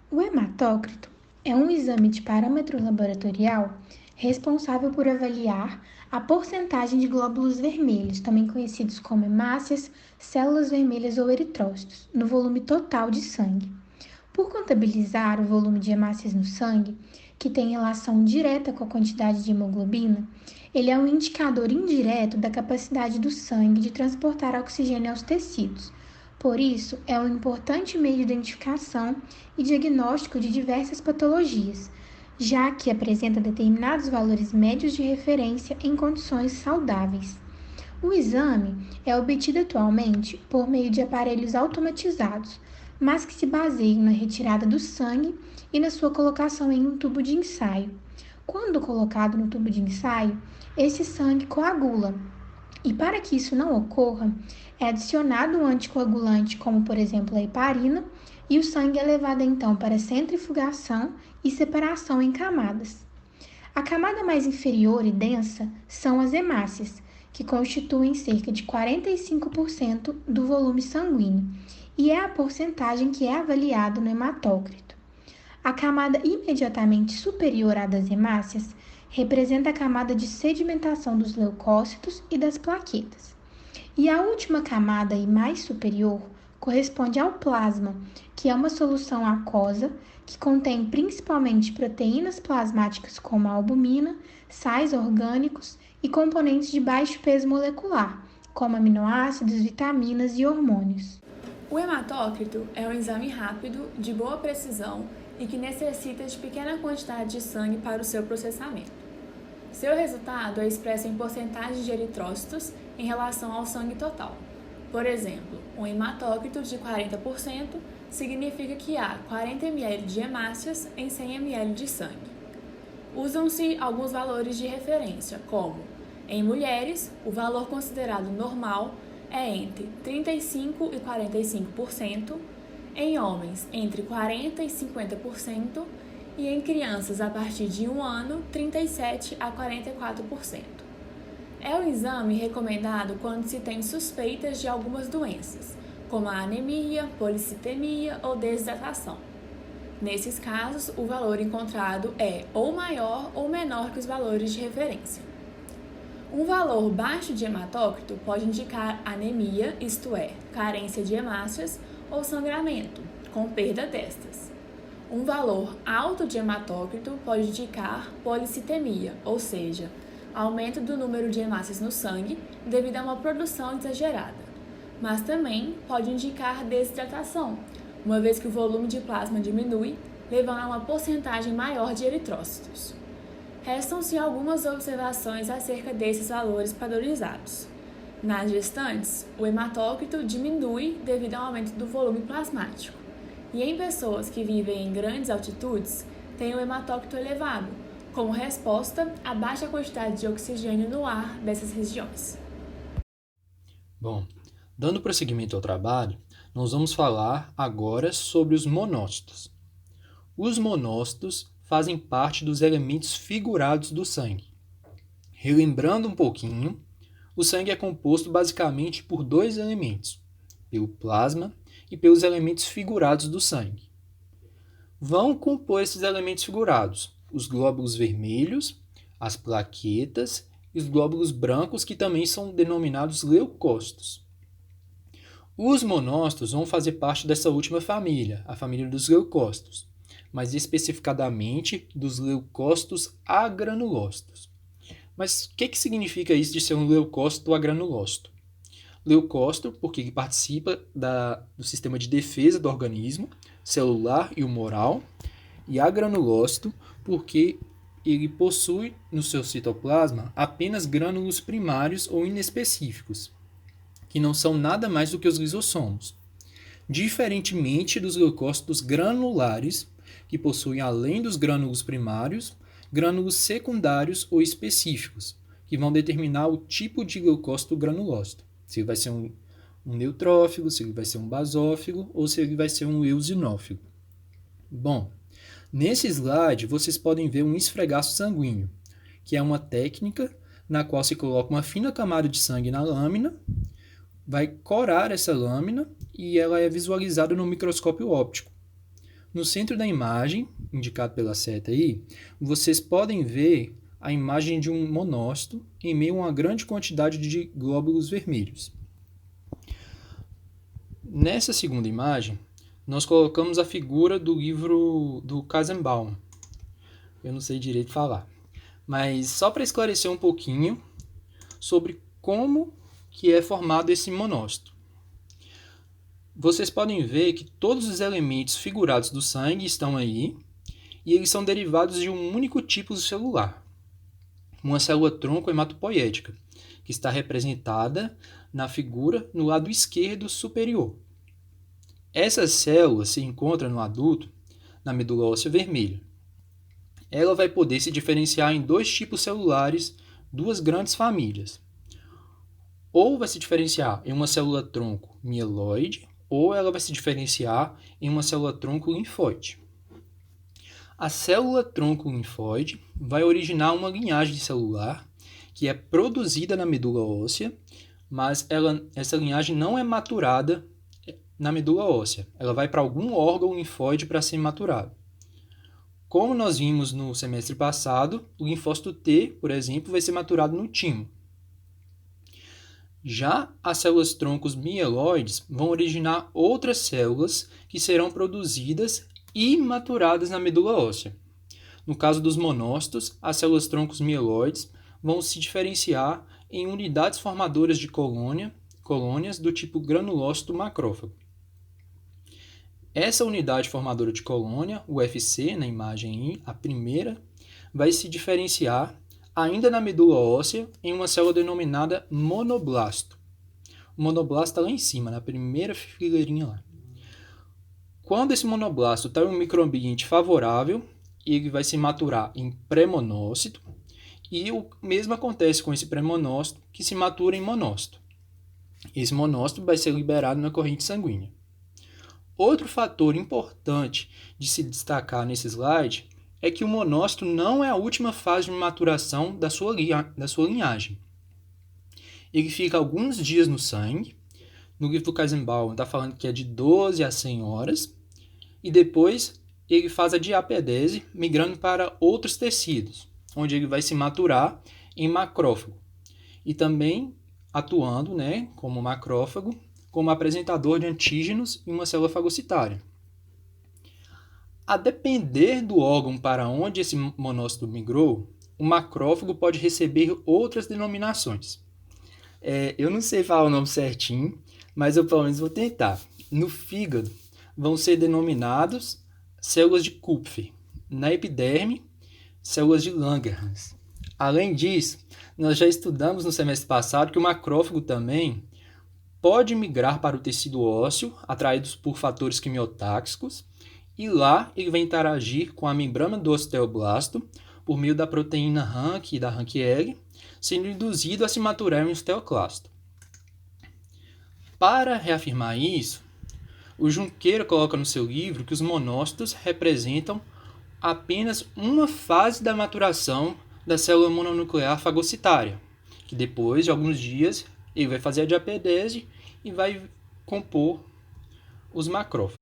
O hematócrito é um exame de parâmetro laboratorial responsável por avaliar a porcentagem de glóbulos vermelhos, também conhecidos como hemácias, células vermelhas ou eritrócitos, no volume total de sangue. Por contabilizar o volume de hemácias no sangue, que tem relação direta com a quantidade de hemoglobina, ele é um indicador indireto da capacidade do sangue de transportar oxigênio aos tecidos. Por isso, é um importante meio de identificação e diagnóstico de diversas patologias, já que apresenta determinados valores médios de referência em condições saudáveis. O exame é obtido atualmente por meio de aparelhos automatizados, mas que se baseiam na retirada do sangue e na sua colocação em um tubo de ensaio. Quando colocado no tubo de ensaio, esse sangue coagula, e para que isso não ocorra, é adicionado um anticoagulante, como por exemplo a heparina, e o sangue é levado então para centrifugação e separação em camadas. A camada mais inferior e densa são as hemácias, que constituem cerca de 45% do volume sanguíneo, e é a porcentagem que é avaliada no hematócrito. A camada imediatamente superior à das hemácias representa a camada de sedimentação dos leucócitos e das plaquetas. E a última camada e mais superior corresponde ao plasma, que é uma solução aquosa que contém principalmente proteínas plasmáticas como a albumina, sais orgânicos e componentes de baixo peso molecular, como aminoácidos, vitaminas e hormônios. O hematócrito é um exame rápido, de boa precisão e que necessita de pequena quantidade de sangue para o seu processamento. Seu resultado é expresso em porcentagem de eritrócitos em relação ao sangue total. Por exemplo, um hematócrito de 40% significa que há 40 ml de hemácias em 100 ml de sangue. Usam-se alguns valores de referência, como, em mulheres, o valor considerado normal é entre 35% e 45%, em homens entre 40% e 50%, e em crianças a partir de 1 ano, 37% a 44%. É um exame recomendado quando se tem suspeitas de algumas doenças, como a anemia, policitemia ou desidratação. Nesses casos, o valor encontrado é ou maior ou menor que os valores de referência. Um valor baixo de hematócrito pode indicar anemia, isto é, carência de hemácias, ou sangramento, com perda destas. Um valor alto de hematócrito pode indicar policitemia, ou seja, aumento do número de hemácias no sangue devido a uma produção exagerada. Mas também pode indicar desidratação, uma vez que o volume de plasma diminui, levando a uma porcentagem maior de eritrócitos. Restam-se algumas observações acerca desses valores padronizados. Nas gestantes, o hematócrito diminui devido ao aumento do volume plasmático. E em pessoas que vivem em grandes altitudes, tem o hematócrito elevado, como resposta à baixa quantidade de oxigênio no ar dessas regiões. Bom, dando prosseguimento ao trabalho, nós vamos falar agora sobre os monócitos. Os monócitos fazem parte dos elementos figurados do sangue. Relembrando um pouquinho, o sangue é composto basicamente por dois elementos, pelo plasma e pelos elementos figurados do sangue. Vão compor esses elementos figurados os glóbulos vermelhos, as plaquetas e os glóbulos brancos, que também são denominados leucócitos. Os monócitos vão fazer parte dessa última família, a família dos leucócitos, mais especificadamente dos leucócitos agranulócitos. Mas o que significa isso de ser um leucócito agranulócito? Leucócito, porque ele participa do sistema de defesa do organismo, celular e humoral, e agranulócito, porque ele possui no seu citoplasma apenas grânulos primários ou inespecíficos, que não são nada mais do que os lisossomos. Diferentemente dos leucócitos granulares, que possuem, além dos grânulos primários, grânulos secundários ou específicos, que vão determinar o tipo de leucócito granulócito. Se ele vai ser um neutrófilo, se ele vai ser um basófilo ou se ele vai ser um eosinófilo. Bom, nesse slide vocês podem ver um esfregaço sanguíneo, que é uma técnica na qual se coloca uma fina camada de sangue na lâmina, vai corar essa lâmina e ela é visualizada no microscópio óptico. No centro da imagem, indicado pela seta aí, vocês podem ver a imagem de um monócito em meio a uma grande quantidade de glóbulos vermelhos. Nessa segunda imagem, nós colocamos a figura do livro do Katzenbaum. Eu não sei direito falar. Mas só para esclarecer um pouquinho sobre como que é formado esse monócito. Vocês podem ver que todos os elementos figurados do sangue estão aí e eles são derivados de um único tipo celular, uma célula-tronco hematopoética, que está representada na figura no lado esquerdo superior. Essa célula se encontra no adulto na medula óssea vermelha. Ela vai poder se diferenciar em dois tipos celulares, duas grandes famílias. Ou vai se diferenciar em uma célula-tronco mieloide, ou ela vai se diferenciar em uma célula-tronco linfóide. A célula-tronco linfóide vai originar uma linhagem celular que é produzida na medula óssea, mas essa linhagem não é maturada na medula óssea. Ela vai para algum órgão linfóide para ser maturada. Como nós vimos no semestre passado, o linfócito T, por exemplo, vai ser maturado no timo. Já as células troncos mieloides vão originar outras células que serão produzidas e maturadas na medula óssea. No caso dos monócitos, as células troncos mieloides vão se diferenciar em unidades formadoras de colônias do tipo granulócito macrófago. Essa unidade formadora de colônia, o UFC, na imagem a primeira, vai se diferenciar ainda na medula óssea em uma célula denominada monoblasto. O monoblasto está lá em cima, na primeira fileirinha lá. Quando esse monoblasto está em um microambiente favorável, ele vai se maturar em pré-monócito, e o mesmo acontece com esse pré-monócito que se matura em monócito. Esse monócito vai ser liberado na corrente sanguínea. Outro fator importante de se destacar nesse slide é que o monócito não é a última fase de maturação da sua linhagem. Ele fica alguns dias no sangue. No livro do Katzenbaum está falando que é de 12 a 100 horas. E depois ele faz a diapedese, migrando para outros tecidos, onde ele vai se maturar em macrófago. E também atuando, como macrófago, como apresentador de antígenos em uma célula fagocitária. A depender do órgão para onde esse monócito migrou, o macrófago pode receber outras denominações. Eu não sei falar o nome certinho, mas eu pelo menos vou tentar. No fígado, vão ser denominados células de Kupffer. Na epiderme, células de Langerhans. Além disso, nós já estudamos no semestre passado que o macrófago também pode migrar para o tecido ósseo, atraídos por fatores quimiotáxicos, e lá ele vai interagir com a membrana do osteoblasto por meio da proteína RANQ e da RANQ-L, sendo induzido a se maturar em um osteoclasto. Para reafirmar isso, o Junqueira coloca no seu livro que os monócitos representam apenas uma fase da maturação da célula mononuclear fagocitária, que depois de alguns dias ele vai fazer a diapedese e vai compor os macrófagos.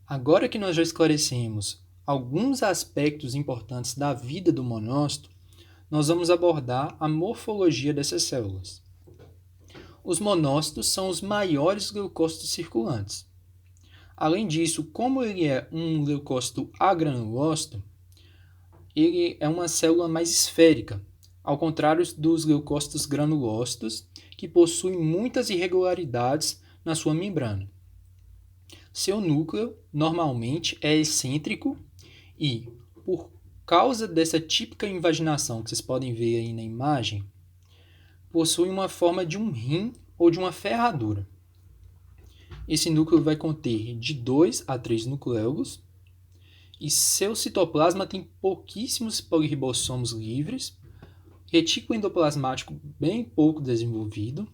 Agora que nós já esclarecemos alguns aspectos importantes da vida do monócito, nós vamos abordar a morfologia dessas células. Os monócitos são os maiores leucócitos circulantes. Além disso, como ele é um leucócito agranulócito, ele é uma célula mais esférica, ao contrário dos leucócitos granulócitos, que possuem muitas irregularidades na sua membrana. Seu núcleo, normalmente, é excêntrico e, por causa dessa típica invaginação que vocês podem ver aí na imagem, possui uma forma de um rim ou de uma ferradura. Esse núcleo vai conter de 2 a 3 nucleolos e seu citoplasma tem pouquíssimos poliribossomos livres, retículo endoplasmático bem pouco desenvolvido.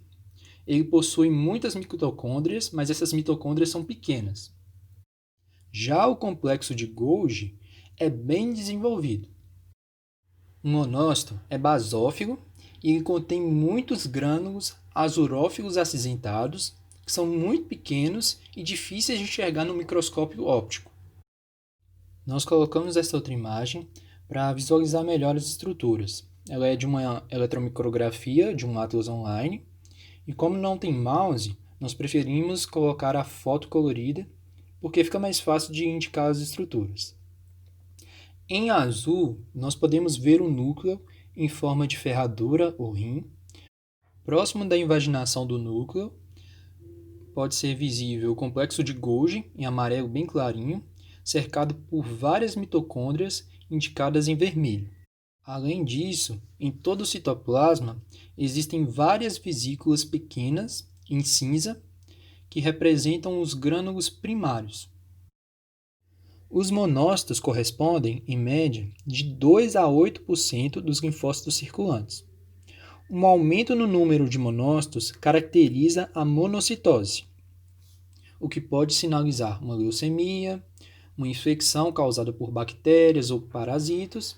Ele possui muitas mitocôndrias, mas essas mitocôndrias são pequenas. Já o complexo de Golgi é bem desenvolvido. O monócito é basófilo e ele contém muitos grânulos azurófilos acinzentados que são muito pequenos e difíceis de enxergar no microscópio óptico. Nós colocamos essa outra imagem para visualizar melhor as estruturas. Ela é de uma eletromicrografia de um Atlas Online, e como não tem mouse, nós preferimos colocar a foto colorida, porque fica mais fácil de indicar as estruturas. Em azul, nós podemos ver o núcleo em forma de ferradura ou rim. Próximo da invaginação do núcleo, pode ser visível o complexo de Golgi, em amarelo bem clarinho, cercado por várias mitocôndrias indicadas em vermelho. Além disso, em todo o citoplasma existem várias vesículas pequenas, em cinza, que representam os grânulos primários. Os monócitos correspondem, em média, de 2 a 8% dos linfócitos circulantes. Um aumento no número de monócitos caracteriza a monocitose, o que pode sinalizar uma leucemia, uma infecção causada por bactérias ou parasitos,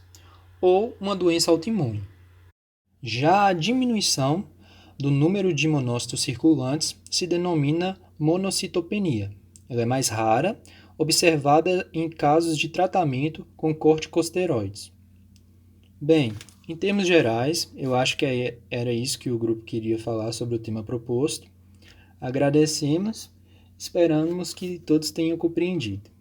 ou uma doença autoimune. Já a diminuição do número de monócitos circulantes se denomina monocitopenia. Ela é mais rara, observada em casos de tratamento com corticosteroides. Bem, em termos gerais, eu acho que era isso que o grupo queria falar sobre o tema proposto. Agradecemos, esperamos que todos tenham compreendido.